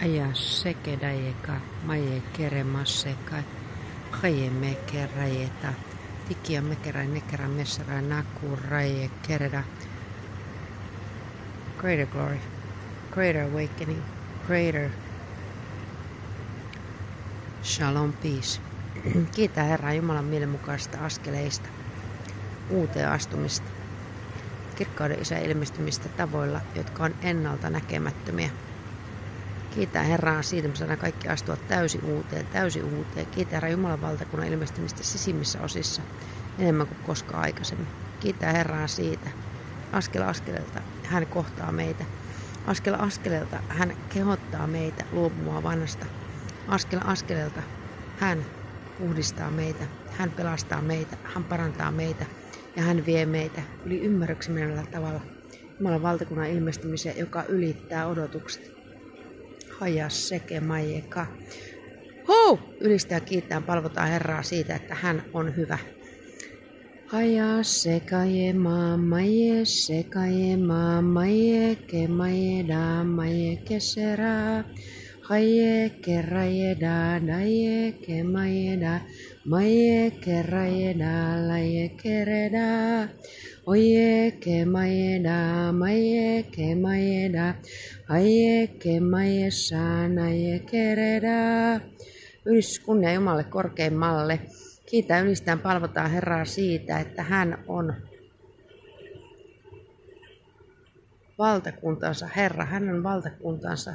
Aja sekedajeka maje keremasseka haje mekerajeta tikia mekera nekera mesra naku raje kereda. Greater glory, greater awakening, greater shalom peace. Kiitä Herraa Jumalan mielenmukaisista askeleista, uuteen astumista, kirkkauden Isän ilmestymistä tavoilla, jotka on ennalta näkemättömiä. Kiitä Herraa siitä, että me saadaan kaikki astua täysin uuteen. Kiitä Herraa Jumalan valtakunnan ilmestymistä sisimmissä osissa enemmän kuin koskaan aikaisemmin. Kiitä Herraa siitä. Askel askeleelta hän kohtaa meitä. Askel askeleelta hän kehottaa meitä luopumaan vanhasta. Askel askeleelta hän puhdistaa meitä. Hän pelastaa meitä. Hän parantaa meitä. Ja hän vie meitä yli ymmärryksen menellä tavalla Jumalan valtakunnan ilmestymiseen, joka ylittää odotukset. Haja seke majeka. Ylistää, kiittää, palvotaan Herraa siitä, että hän on hyvä. Haja sekaje maamaje sekaje maamaje ke majeda maje kesera. Haje kerajeda daje ke majeda maje kerajeda laje kereda. Oye ke majeda maje ke majeda. Aie ke maje sana je kereda. Ylistys kunnia Jumalalle korkeimmalle. Kiitä ylistään, palvotaan Herraa siitä, että hän on valtakuntansa Herra. Hän on valtakuntansa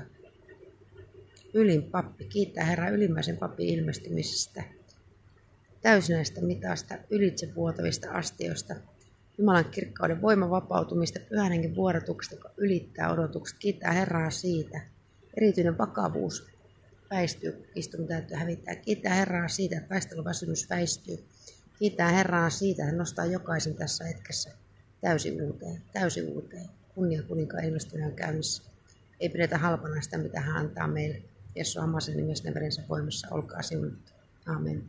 ylin pappi. Kiittää Herraa ylimmäisen papin ilmestymisestä, täysinäistä mitasta, ylitsevuotavista astioista, Jumalan kirkkauden voiman vapautumista, Pyhän Hengen vuodatuksesta, joka ylittää odotukset. Kiittää Herraa siitä. Erityinen vakavuus väistyy, istun täytyy hävittää. Kiittää Herraa siitä, että taisteluväsymys väistyy. Kiittää Herraa siitä, että hän nostaa jokaisen tässä hetkessä täysin uuteen. Kunnia kuninkaan ilmestyneen käynnissä. Ei pidetä halpana sitä, mitä hän antaa meille. Jeesus Amasen nimessä verensä voimassa, olkaa siunattu. Amen.